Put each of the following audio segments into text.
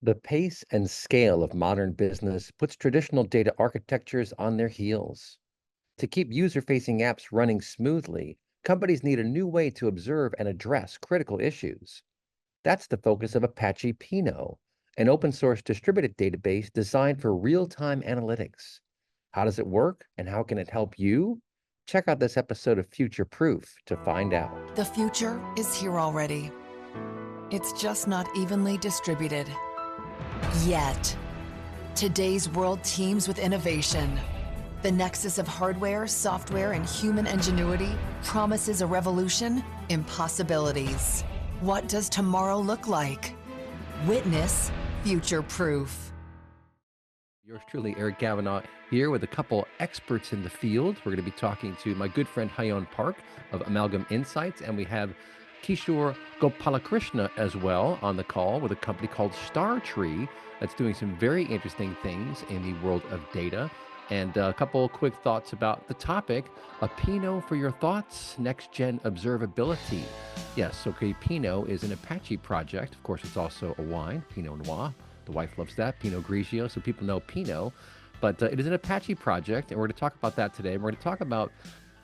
The pace and scale of modern business puts traditional data architectures on their heels. To keep user facing apps running smoothly, companies need a new way to observe and address critical issues. That's the focus of Apache Pinot, an open source distributed database designed for real time analytics. How does it work and how can it help you? Check out this episode of Future Proof to find out. The future is here already. It's just not evenly distributed. Yet. Today's world teems with innovation. The nexus of hardware, software, and human ingenuity promises a revolution in possibilities. What does tomorrow look like? Witness Future Proof. Yours truly, Eric Gavanaugh, here with a couple experts in the field. We're going to be talking to my good friend Hayon Park of Amalgam Insights, and we have Kishore Gopalakrishna as well on the call with a company called StarTree that's doing some very interesting things in the world of data. And a couple quick thoughts about the topic, a Pinot for your thoughts, next gen observability. Yes, okay, Pinot is an Apache project. Of course, it's also a wine, Pinot Noir. The wife loves that, Pinot Grigio, so people know Pinot. But it is an Apache project, and we're going to talk about that today. We're going to talk about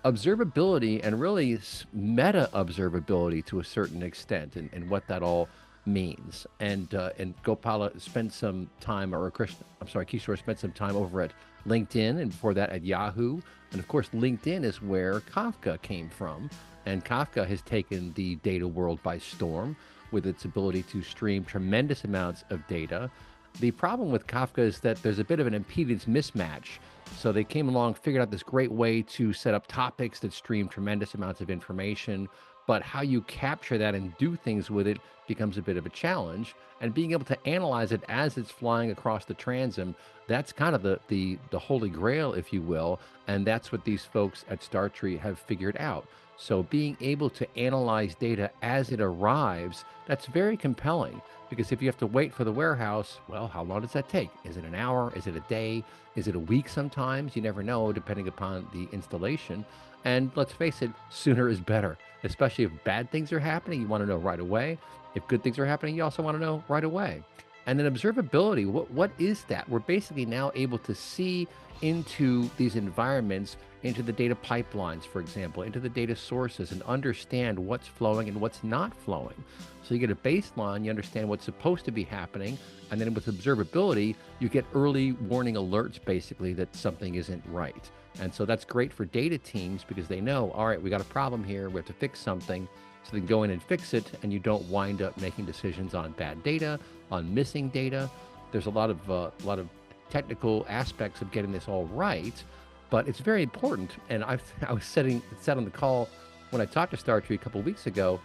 observability and really meta observability to a certain extent and what that all means. And Gopala spent some time, or Krishna, I'm sorry, Kishore spent some time over at LinkedIn and before that at Yahoo. And of course, LinkedIn is where Kafka came from. And Kafka has taken the data world by storm with its ability to stream tremendous amounts of data. The problem with Kafka is that there's a bit of an impedance mismatch. So they came along, figured out this great way to set up topics that stream tremendous amounts of information, but how you capture that and do things with it becomes a bit of a challenge. And being able to analyze it as it's flying across the transom, that's kind of the holy grail, if you will. And that's what these folks at StarTree have figured out. So being able to analyze data as it arrives, that's very compelling, because if you have to wait for the warehouse, well, how long does that take? Is it an hour? Is it a day? Is it a week sometimes? You never know, depending upon the installation. And let's face it, sooner is better, especially if bad things are happening. You want to know right away. If good things are happening, you also want to know right away. And then observability, what is that? We're basically now able to see into these environments, into the data pipelines, for example, into the data sources, and understand what's flowing and what's not flowing. So you get a baseline, you understand what's supposed to be happening, and then with observability, you get early warning alerts, basically, that something isn't right. And so that's great for data teams because they know, all right, we got a problem here, we have to fix something, so they can go in and fix it, and you don't wind up making decisions on bad data, on missing data. There's a lot of technical aspects of getting this all right, but it's very important. And I was said on the call when I talked to StarTree a couple of weeks ago,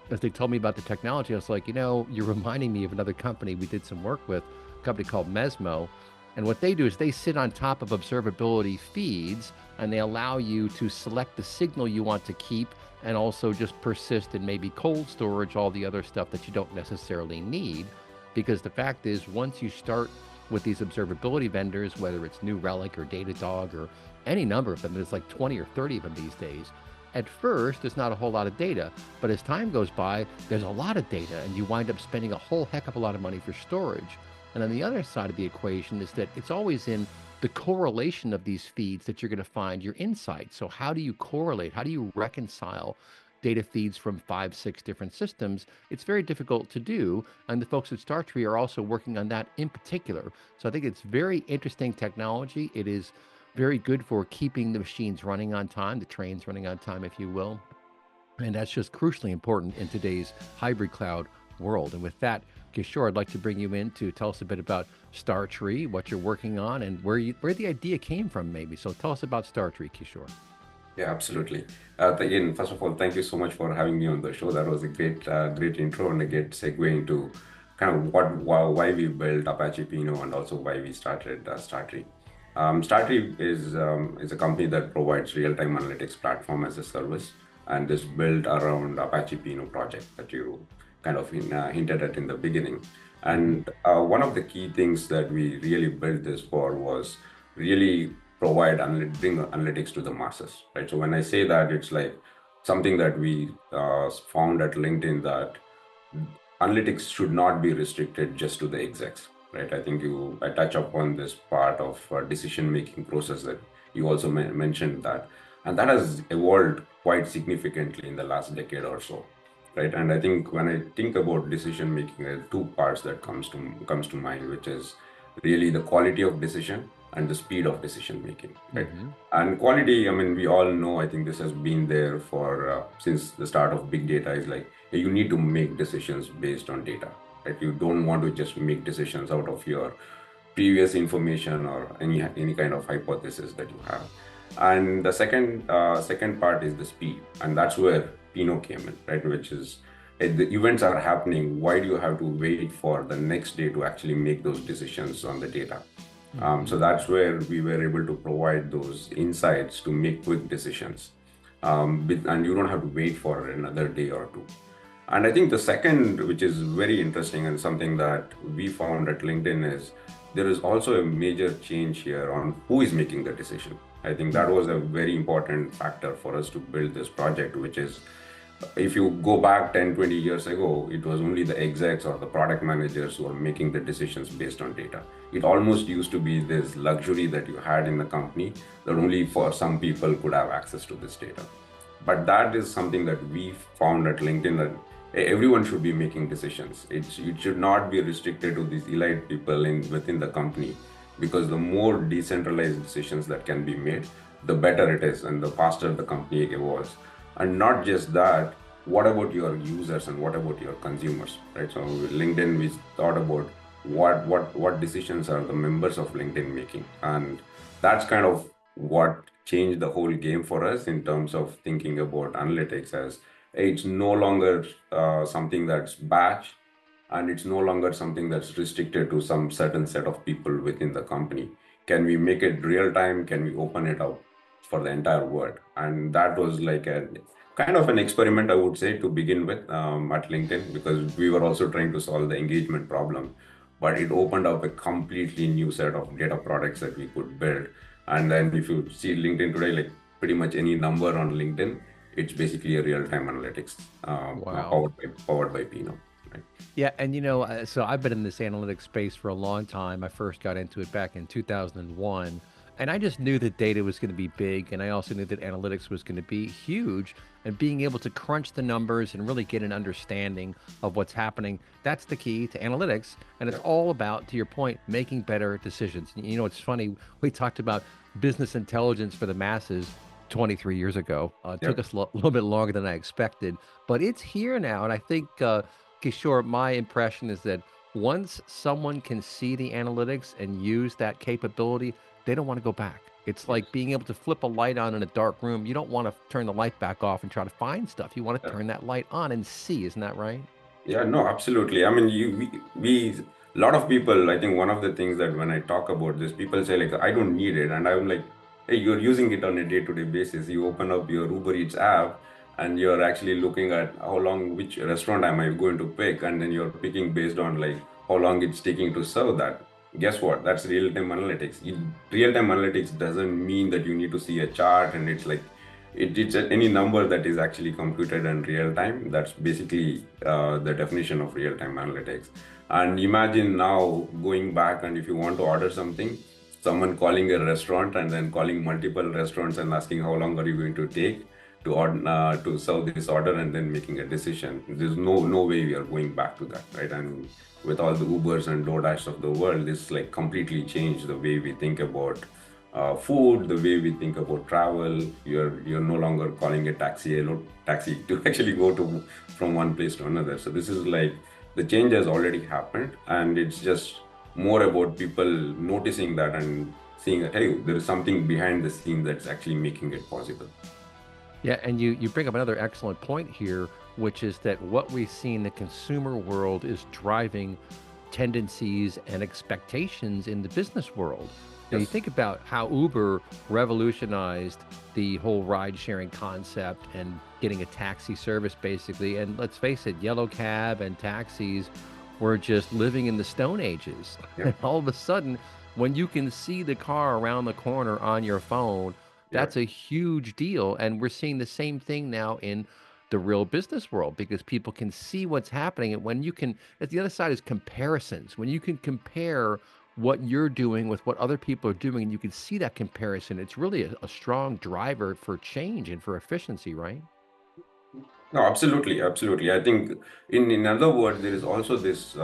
as they told me about the technology, I was like, you're reminding me of another company we did some work with, a company called Mesmo. And what they do is they sit on top of observability feeds, and they allow you to select the signal you want to keep and also just persist in maybe cold storage, all the other stuff that you don't necessarily need. Because the fact is, once you start with these observability vendors, whether it's New Relic or Datadog or any number of them, there's like 20 or 30 of them these days. At first, there's not a whole lot of data, but as time goes by, there's a lot of data, and you wind up spending a whole heck of a lot of money for storage. And on the other side of the equation is that it's always in the correlation of these feeds that you're going to find your insights. So how do you correlate? How do you reconcile data feeds from 5, 6 different systems? It's very difficult to do. And the folks at StarTree are also working on that in particular. So I think it's very interesting technology. It is very good for keeping the machines running on time, the trains running on time, if you will. And that's just crucially important in today's hybrid cloud world. And with that, Kishore, I'd like to bring you in to tell us a bit about StarTree, what you're working on, and where the idea came from, maybe. So tell us about StarTree, Kishore. Yeah, absolutely. Again, first of all, thank you so much for having me on the show. That was a great intro and a great segue into kind of why we built Apache Pinot and also why we started StarTree. StarTree is a company that provides real-time analytics platform as a service, and is built around Apache Pinot project that you kind of hinted at in the beginning. And one of the key things that we really built this for was really bring analytics to the masses, right? So when I say that, it's like something that we found at LinkedIn, that analytics should not be restricted just to the execs, right? I think I touch upon this part of decision making process that you also mentioned that, and that has evolved quite significantly in the last decade or so, right? And I think when I think about decision making, there are two parts that comes to mind, which is really the quality of decision and the speed of decision making, right? Hmm. And quality, I mean, we all know, I think this has been there for since the start of big data, is like you need to make decisions based on data, right? You don't want to just make decisions out of your previous information or any kind of hypothesis that you have. And the second part is the speed, and that's where Pinot came in, right? Which is the events are happening. Why do you have to wait for the next day to actually make those decisions on the data? So Hmm. that's where we were able to provide those insights to make quick decisions. And you don't have to wait for another day or two. And I think the second, which is very interesting and something that we found at LinkedIn, is there is also a major change here on who is making the decision. I think that was a very important factor for us to build this project, which is if you go back 10, 20 years ago, it was only the execs or the product managers who were making the decisions based on data. It almost used to be this luxury that you had in the company that only for some people could have access to this data. But that is something that we found at LinkedIn, that everyone should be making decisions. It should not be restricted to these elite people within the company, because the more decentralized decisions that can be made, the better it is and the faster the company evolves. And not just that, what about your users and what about your consumers, right? So LinkedIn, we thought about what decisions are the members of LinkedIn making, and that's kind of what changed the whole game for us in terms of thinking about analytics as it's no longer something that's batch, and it's no longer something that's restricted to some certain set of people within the company. Can we make it real time? Can we open it up for the entire world? And that was like a kind of an experiment, I would say, to begin with at LinkedIn, because we were also trying to solve the engagement problem, but it opened up a completely new set of data products that we could build. And then if you see LinkedIn today, like pretty much any number on LinkedIn, it's basically a real-time analytics Wow. powered by Pinot. Right? Yeah, and so I've been in this analytics space for a long time. I first got into it back in 2001, and I just knew that data was going to be big, and I also knew that analytics was going to be huge. And being able to crunch the numbers and really get an understanding of what's happening, that's the key to analytics. And it's Yeah. all about, to your point, making better decisions. It's funny, we talked about business intelligence for the masses 23 years ago. It Yeah. took us a little bit longer than I expected, but it's here now. And I think Kishore, my impression is that once someone can see the analytics and use that capability, they don't want to go back. It's Yes. like being able to flip a light on in a dark room. You don't want to turn the light back off and try to find stuff. You want to Yeah. turn that light on and see. Isn't that right? Yeah, no, absolutely. I mean, a lot of people, I think one of the things that when I talk about this, people say like, I don't need it. And I'm like, hey, you're using it on a day-to-day basis. You open up your Uber Eats app and you're actually looking at how long, which restaurant am I going to pick? And then you're picking based on like how long it's taking to serve that. Guess what? That's real-time analytics. Real-time analytics doesn't mean that you need to see a chart and it's like it's any number that is actually computed in real time. That's basically the definition of real time analytics. And imagine now going back, and if you want to order something, someone calling a restaurant and then calling multiple restaurants and asking how long are you going to take to order to serve this order, and then making a decision. There's no way we are going back to that, right? And with all the Ubers and DoorDash of the world, this like completely changed the way we think about food, the way we think about travel. You're no longer calling a taxi to actually go to from one place to another. So this is like the change has already happened, and it's just more about people noticing that and seeing that, hey, there is something behind the scene that's actually making it possible. Yeah, and you bring up another excellent point here, which is that what we see in the consumer world is driving tendencies and expectations in the business world. Now, you Yes. think about how Uber revolutionized the whole ride sharing concept and getting a taxi service, basically. And let's face it, yellow cab and taxis were just living in the Stone Ages. Yeah. And all of a sudden, when you can see the car around the corner on your phone, Yeah. that's a huge deal. And we're seeing the same thing now in the real business world because people can see what's happening. And when you can, at the other side is comparisons. When you can compare what you're doing with what other people are doing, and you can see that comparison, it's really a strong driver for change and for efficiency, right? No, absolutely, absolutely. I think in other words, there is also this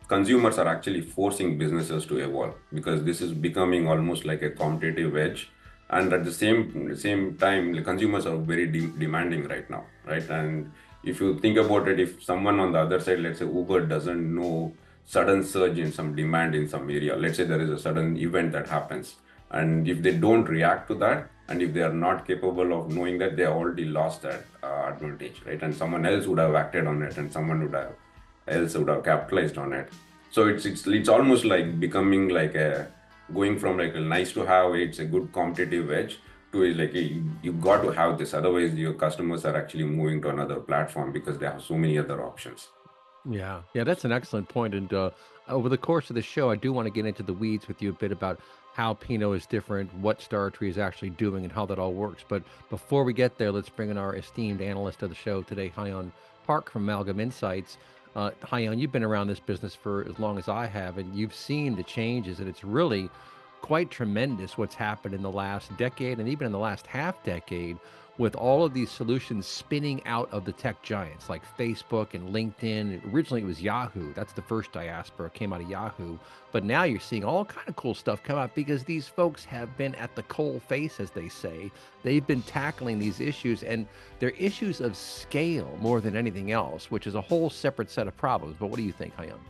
consumers are actually forcing businesses to evolve because this is becoming almost like a competitive edge. And at the same time, the consumers are very demanding right now, right? And if you think about it, if someone on the other side, let's say Uber, doesn't know sudden surge in some demand in some area, let's say there is a sudden event that happens, and if they don't react to that, and if they are not capable of knowing that, they already lost that advantage, right? And someone else would have acted on it, and someone would have capitalized on it. So it's almost like becoming like a going from like a nice to have, it's a good competitive edge, to is like you got to have this, otherwise your customers are actually moving to another platform because they have so many other options. Yeah, yeah, that's an excellent point. And over the course of the show, I do want to get into the weeds with you a bit about how Pinot is different, what Star Tree is actually doing, and how that all works. But before we get there, let's bring in our esteemed analyst of the show today, Hyon Park from Amalgam Insights. Hyon, you've been around this business for as long as I have, and you've seen the changes, and it's really quite tremendous what's happened in the last decade and even in the last half decade with all of these solutions spinning out of the tech giants like Facebook and LinkedIn. Originally, it was Yahoo. That's the first diaspora came out of Yahoo. But now you're seeing all kind of cool stuff come out because these folks have been at the coal face, as they say. They've been tackling these issues, and they're issues of scale more than anything else, which is a whole separate set of problems. But what do you think, Hayam?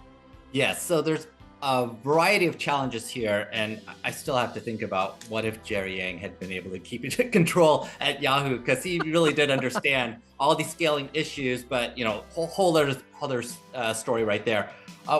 Yes, so there's a variety of challenges here, and I still have to think about what if Jerry Yang had been able to keep it in control at Yahoo, because he really did understand all these scaling issues. But whole other story right there.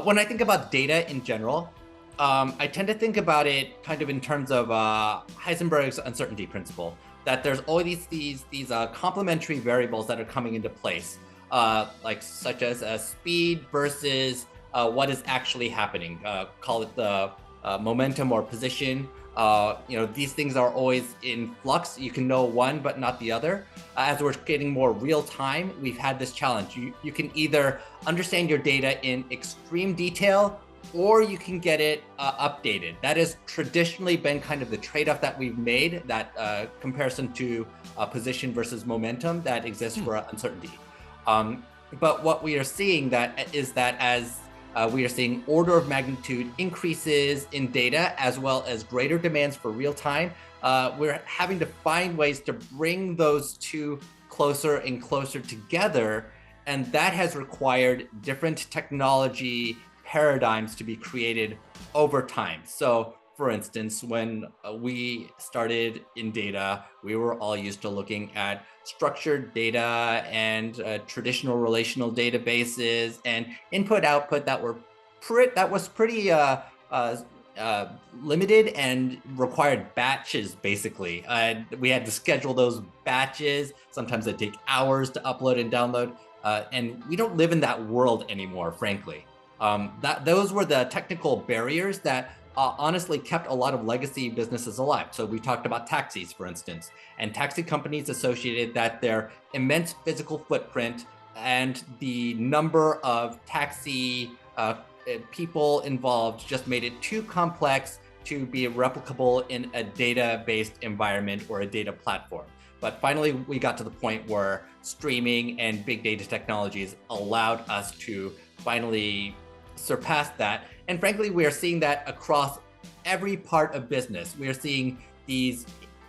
When I think about data in general, I tend to think about it kind of in terms of Heisenberg's uncertainty principle. That there's always these complementary variables that are coming into place, like such as speed versus what is actually happening. Call it the momentum or position. These things are always in flux. You can know one, but not the other. As we're getting more real time, we've had this challenge. You can either understand your data in extreme detail, or you can get it updated. That has traditionally been kind of the trade-off that we've made, that comparison to position versus momentum that exists for uncertainty. But what we are seeing is that as we are seeing order of magnitude increases in data, as well as greater demands for real time. We're having to find ways to bring those two closer and closer together. And that has required different technology paradigms to be created over time. So for instance, when we started in data, we were all used to looking at structured data and traditional relational databases and input output that was pretty limited and required batches basically. We had to schedule those batches. Sometimes it'd take hours to upload and download. And we don't live in that world anymore, frankly. Those were the technical barriers that honestly kept a lot of legacy businesses alive. So we talked about taxis, for instance, and taxi companies associated that their immense physical footprint and the number of taxi people involved just made it too complex to be replicable in a data-based environment or a data platform. But finally, we got to the point where streaming and big data technologies allowed us to finally surpass that. And frankly, we are seeing that across every part of business. We are seeing these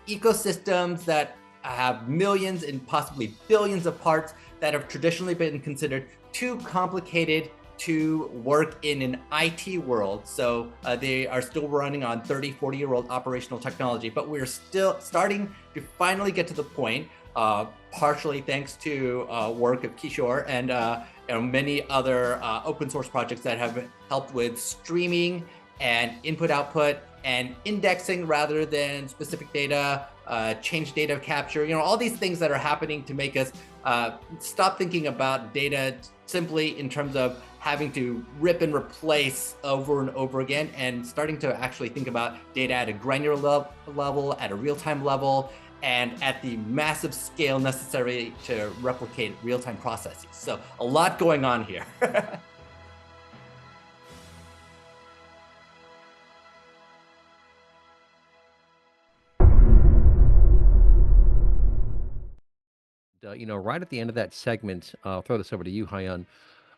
ecosystems that have millions and possibly billions of parts that have traditionally been considered too complicated to work in an IT world. So they are still running on 30, 40-year-old operational technology, but we're still starting to finally get to the point, partially thanks to work of Kishore and many other open source projects that have helped with streaming and input output and indexing rather than specific data, change data capture, all these things that are happening to make us stop thinking about data simply in terms of having to rip and replace over and over again, and starting to actually think about data at a granular level, at a real-time level, and at the massive scale necessary to replicate real-time processes. So a lot going on here. Right at the end of that segment, I'll throw this over to you, Hayan.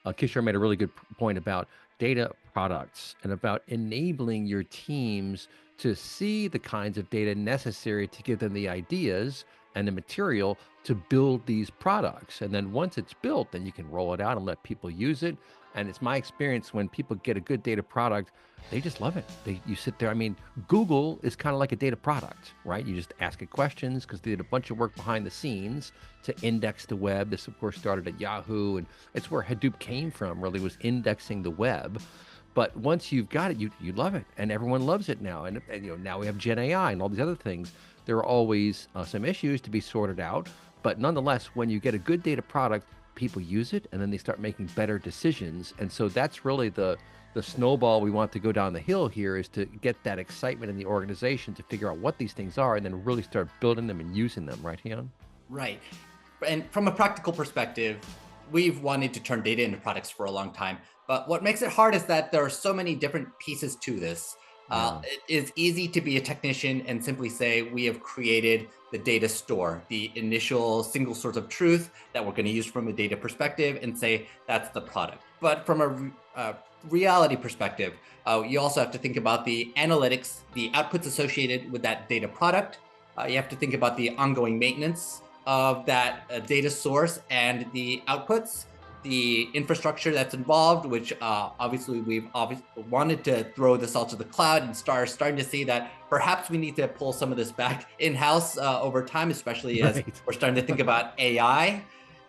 Kishore made a really good point about data products and about enabling your teams to see the kinds of data necessary to give them the ideas and the material to build these products. And then once it's built, then you can roll it out and let people use it. And it's my experience when people get a good data product, they just love it. You sit there. I mean, Google is kind of like a data product, right? You just ask it questions because they did a bunch of work behind the scenes to index the web. This, of course, started at Yahoo, and it's where Hadoop came from, really, was indexing the web. But once you've got it, you love it, and everyone loves it now. And now we have Gen AI and all these other things. There are always some issues to be sorted out, but nonetheless, when you get a good data product, people use it, and then they start making better decisions. And so that's really the snowball we want to go down the hill here, is to get that excitement in the organization to figure out what these things are and then really start building them and using them, right, Hyun? Right. And from a practical perspective, we've wanted to turn data into products for a long time. But what makes it hard is that there are so many different pieces to this. It is easy to be a technician and simply say, we have created the data store, the initial single source of truth that we're going to use from a data perspective, and say that's the product. But from a reality perspective, you also have to think about the analytics, the outputs associated with that data product. You have to think about the ongoing maintenance of that data source and the outputs, the infrastructure that's involved, which obviously we've wanted to throw this all to the cloud, and starting to see that perhaps we need to pull some of this back in-house over time, especially as we're starting to think about AI.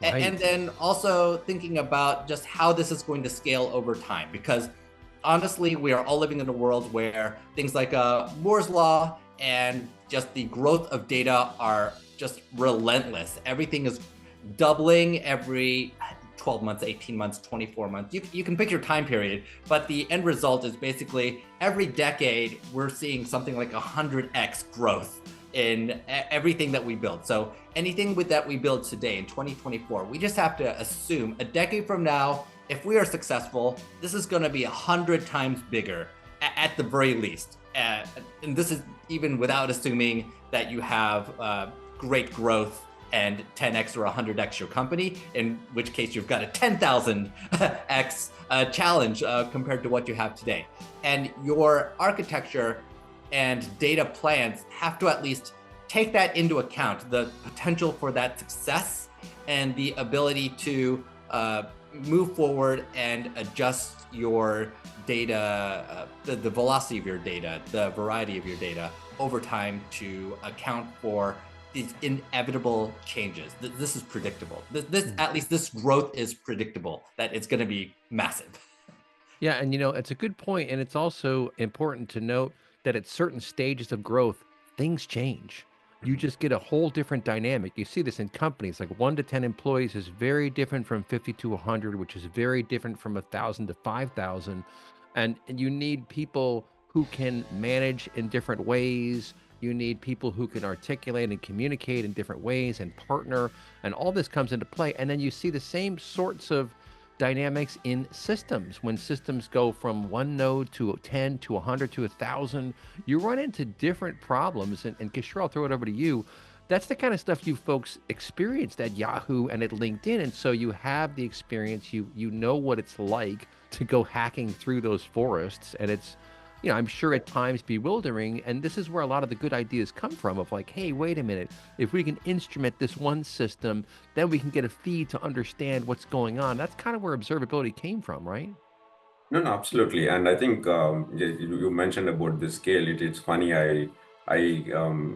And then also thinking about just how this is going to scale over time, because honestly, we are all living in a world where things like Moore's Law and just the growth of data are just relentless. Everything is doubling every 12 months, 18 months, 24 months. You can pick your time period, but the end result is basically every decade, we're seeing something like 100x growth in everything that we build. So anything that we build today in 2024, we just have to assume a decade from now, if we are successful, this is going to be 100 times bigger at the very least. And this is even without assuming that you have great growth and 10x or 100x your company, in which case you've got a 10,000x challenge compared to what you have today. And your architecture and data plans have to at least take that into account, the potential for that success and the ability to move forward and adjust your data, the velocity of your data, the variety of your data over time to account for these inevitable changes. This is predictable. At least this growth is predictable, that it's going to be massive. Yeah, and it's a good point, and it's also important to note that at certain stages of growth, things change. You just get a whole different dynamic. You see this in companies, like 1 to 10 employees is very different from 50 to 100, which is very different from 1,000 to 5,000. And you need people who can manage in different ways. You need people who can articulate and communicate in different ways and partner, and all this comes into play. And then you see the same sorts of dynamics in systems. When systems go from 1 node to 10 to 100 to 1,000, you run into different problems. And Kishore, I'll throw it over to you. That's the kind of stuff you folks experienced at Yahoo and at LinkedIn. And so you have the experience, you know what it's like to go hacking through those forests. And it's, I'm sure at times bewildering. And this is where a lot of the good ideas come from, of like, hey, wait a minute, if we can instrument this one system, then we can get a feed to understand what's going on. That's kind of where observability came from, right? No, no, absolutely. And I think you mentioned about the scale. It's funny. I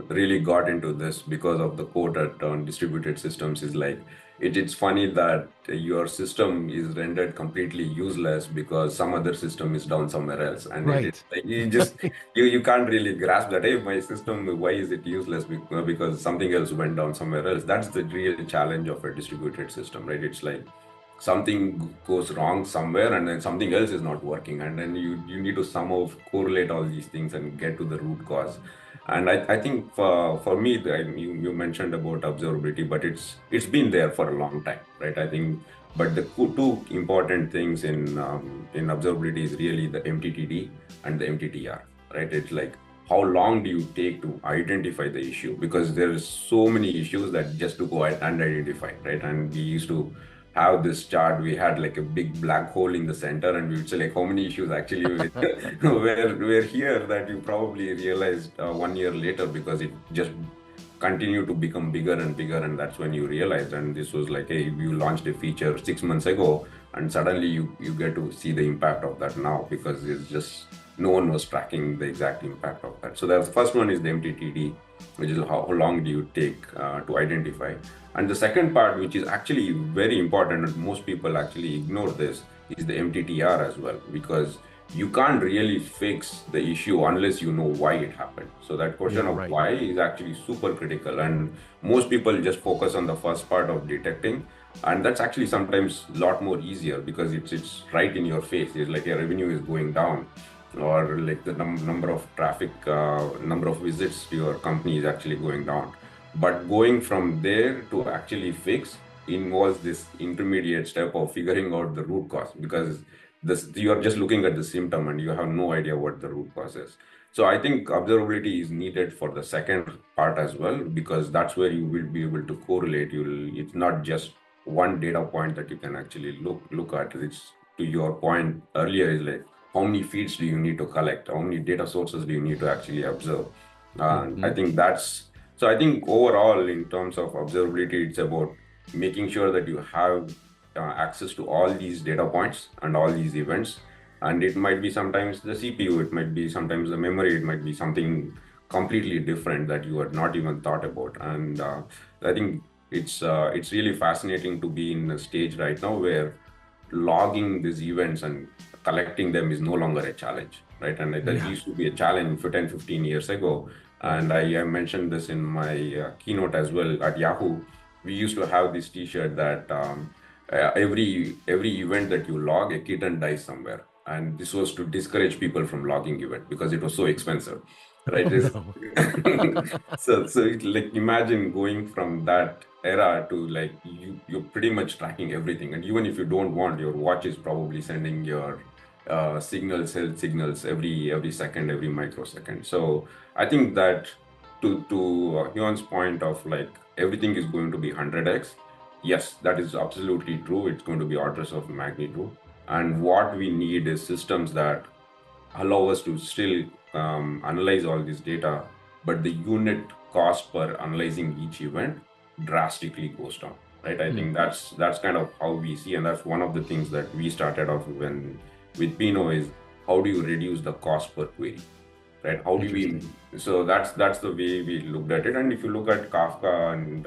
really got into this because of the quote at on distributed systems is like, it's funny that your system is rendered completely useless because some other system is down somewhere else. And it's like, you can't really grasp that, hey, my system, why is it useless? Because something else went down somewhere else. That's the real challenge of a distributed system, right? It's like something goes wrong somewhere and then something else is not working. And then you need to somehow correlate all these things and get to the root cause. And I think for me, you mentioned about observability, but it's been there for a long time, right? I think, but the two important things in observability is really the MTTD and the MTTR, right? It's like how long do you take to identify the issue? Because there's so many issues that just to go and identify, right? And we used to have this chart. We had like a big black hole in the center, and we would say like how many issues actually were here that you probably realized 1 year later, because it just continued to become bigger and bigger, and that's when you realized. And this was like, hey, you launched a feature 6 months ago, and suddenly you get to see the impact of that now, because it's just no one was tracking the exact impact of that. So the first one is the MTTD, which is how long do you take to identify. And the second part, which is actually very important, and most people actually ignore this, is the MTTR as well, because you can't really fix the issue unless you know why it happened. So that question of why is actually super critical. And most people just focus on the first part of detecting. And that's actually sometimes a lot more easier, because it's right in your face. It's like your revenue is going down, or like the number of traffic, number of visits to your company is actually going down. But going from there to actually fix involves this intermediate step of figuring out the root cause, because you are just looking at the symptom and you have no idea what the root cause is. So I think observability is needed for the second part as well, because that's where you will be able to correlate. It's not just one data point that you can actually look at. It's, to your point earlier, is like how many feeds do you need to collect? How many data sources do you need to actually observe? And I think that's, so I think overall, in terms of observability, it's about making sure that you have access to all these data points and all these events. And it might be sometimes the CPU, it might be sometimes the memory, it might be something completely different that you had not even thought about. And I think it's really fascinating to be in a stage right now where logging these events and collecting them is no longer a challenge, right? And that used to be a challenge for 10, 15 years ago. And I mentioned this in my keynote as well. At Yahoo, we used to have this t-shirt that every event that you log, a kitten dies somewhere. And this was to discourage people from logging event because it was so expensive, right? So like imagine going from that era to like you're pretty much tracking everything, and even if you don't want, your watch is probably sending your health signals every second, every microsecond. So I think that to Hyun's point of like everything is going to be 100x. Yes, that is absolutely true. It's going to be orders of magnitude. And what we need is systems that allow us to still analyze all this data, but the unit cost per analyzing each event drastically goes down, right? I think that's kind of how we see, and that's one of the things that we started off with Pino is how do you reduce the cost per query, right? How do we? So that's the way we looked at it. And if you look at Kafka, and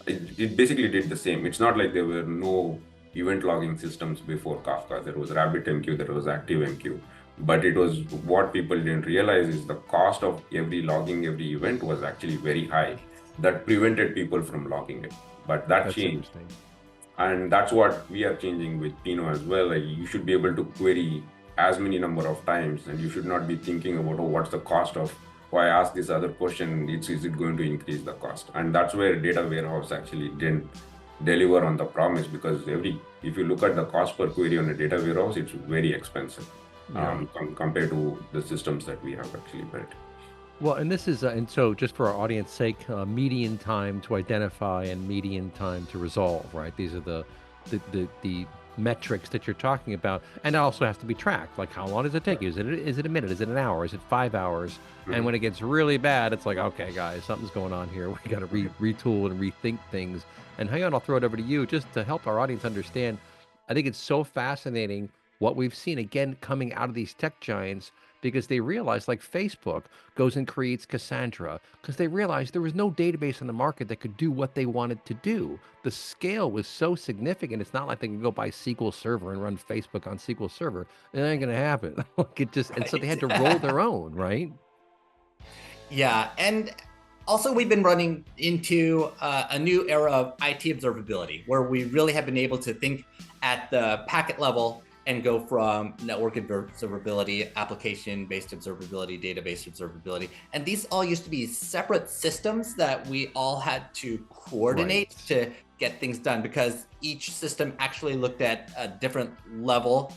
it basically did the same. It's not like there were no event logging systems before Kafka. There was RabbitMQ, there was ActiveMQ. But it was, what people didn't realize is the cost of every event was actually very high. That prevented people from logging it. But that changed. And that's what we are changing with Pino as well. Like you should be able to query as many number of times, and you should not be thinking about, oh, what's the cost of, why I ask this other question, is it going to increase the cost? And that's where data warehouse actually didn't deliver on the promise, because if you look at the cost per query on a data warehouse, it's very expensive compared to the systems that we have actually built. Well, and this is, and so just for our audience sake, median time to identify and median time to resolve, right? These are the metrics that you're talking about, and it also has to be tracked. Like, how long does it take you? Is it a minute? Is it an hour? Is it 5 hours? And when it gets really bad, it's like, okay, guys, something's going on here. We got to retool and rethink things. And Hayan, I'll throw it over to you just to help our audience understand. I think it's so fascinating what we've seen again coming out of these tech giants, because they realized, like Facebook goes and creates Cassandra, because they realized there was no database on the market that could do what they wanted to do. The scale was so significant. It's not like they can go buy SQL Server and run Facebook on SQL Server. It ain't going to happen. And so they had to roll their own, right? Yeah. And also, we've been running into a new era of IT observability, where we really have been able to think at the packet level and go from network observability, application-based observability, database observability. And these all used to be separate systems that we all had to coordinate to get things done, because each system actually looked at a different level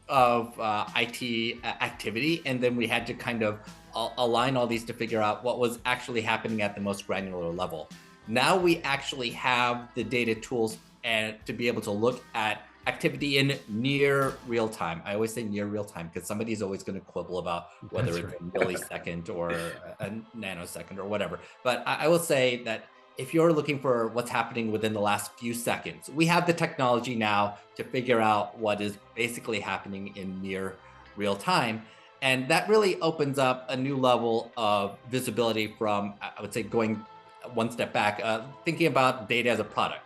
of IT activity. And then we had to kind of align all these to figure out what was actually happening at the most granular level. Now we actually have the data tools and to be able to look at activity in near real time. I always say near real time because somebody's always going to quibble about whether it's a millisecond or a nanosecond or whatever. But I will say that if you're looking for what's happening within the last few seconds, we have the technology now to figure out what is basically happening in near real time. And that really opens up a new level of visibility from, I would say, going one step back, thinking about data as a product.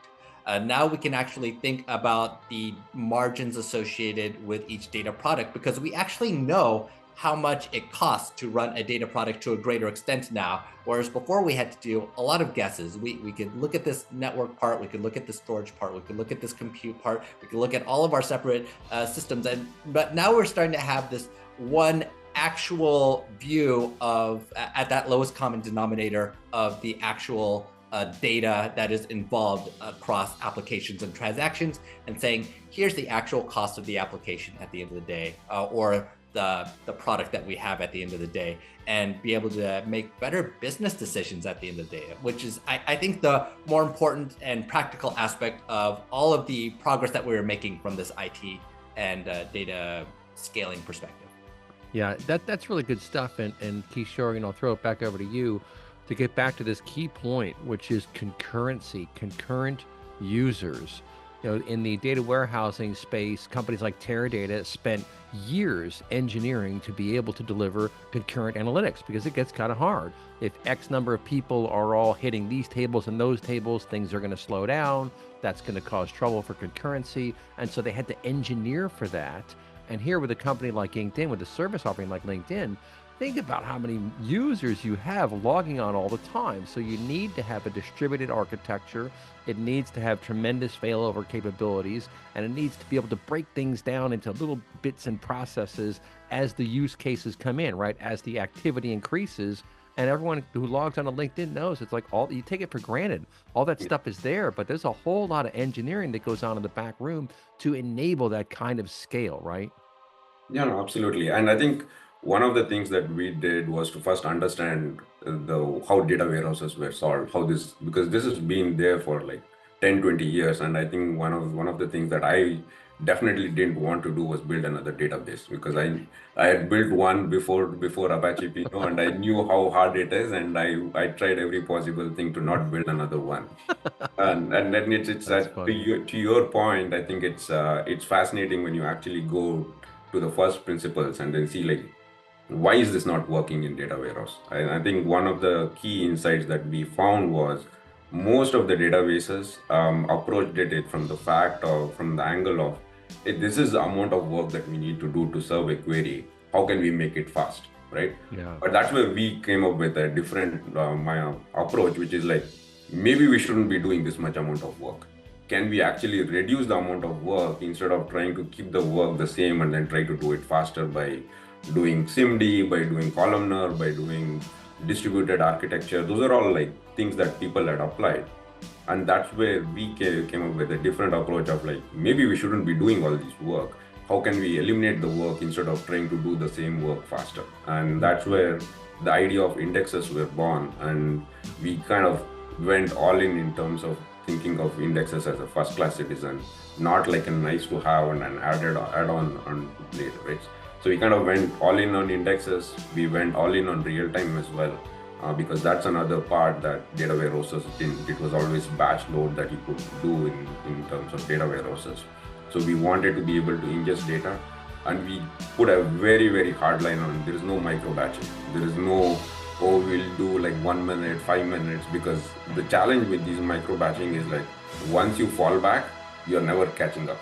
Now we can actually think about the margins associated with each data product, because we actually know how much it costs to run a data product to a greater extent now. Whereas before we had to do a lot of guesses. We could look at this network part, we could look at the storage part, we could look at this compute part, we could look at all of our separate systems. But now we're starting to have this one actual view of, at that lowest common denominator, of the actual data that is involved across applications and transactions, and saying, here's the actual cost of the application at the end of the day, or the product that we have at the end of the day, and be able to make better business decisions at the end of the day, which is, I think, the more important and practical aspect of all of the progress that we're making from this IT and data scaling perspective. Yeah, that's really good stuff. And Kishore, I'll throw it back over to you to get back to this key point, which is concurrency, concurrent users. In the data warehousing space, companies like Teradata spent years engineering to be able to deliver concurrent analytics, because it gets kind of hard. If X number of people are all hitting these tables and those tables, things are going to slow down. That's going to cause trouble for concurrency. And so they had to engineer for that. And here with a company like LinkedIn, with a service offering like LinkedIn, think about how many users you have logging on all the time. So you need to have a distributed architecture. It needs to have tremendous failover capabilities, and it needs to be able to break things down into little bits and processes as the use cases come in, right? As the activity increases. And everyone who logs on to LinkedIn knows it's like you take it for granted. All that stuff is there, but there's a whole lot of engineering that goes on in the back room to enable that kind of scale, right? Yeah, no, absolutely. And I think one of the things that we did was to first understand how data warehouses were solved, because this has been there for like 10, 20 years. And I think one of the things that I definitely didn't want to do was build another database, because I had built one before Apache Pinot, and I knew how hard it is, and I tried every possible thing to not build another one. And then it's That's that, funny. to your point, I think it's fascinating when you actually go to the first principles and then see, like, why is this not working in data warehouse? I think one of the key insights that we found was most of the databases approached it from the angle of, this is the amount of work that we need to do to serve a query. How can we make it fast, right? Yeah. But that's where we came up with a different approach, which is like, maybe we shouldn't be doing this much amount of work. Can we actually reduce the amount of work instead of trying to keep the work the same and then try to do it faster by doing SIMD, by doing columnar, by doing distributed architecture? Those are all like things that people had applied. And that's where we came up with a different approach of like, maybe we shouldn't be doing all this work. How can we eliminate the work instead of trying to do the same work faster? And that's where the idea of indexes were born. And we kind of went all in terms of thinking of indexes as a first-class citizen, not like a nice to have and an add-on later, right? So we kind of went all in on indexes. We went all in on real time as well, because that's another part that data warehouses didn't. It was always batch load that you could do in terms of data warehouses. So we wanted to be able to ingest data, and we put a very, very hard line on, there is no micro batching. There is no, oh, we'll do like 1 minute, 5 minutes, because the challenge with these micro batching is like, once you fall back, you're never catching up.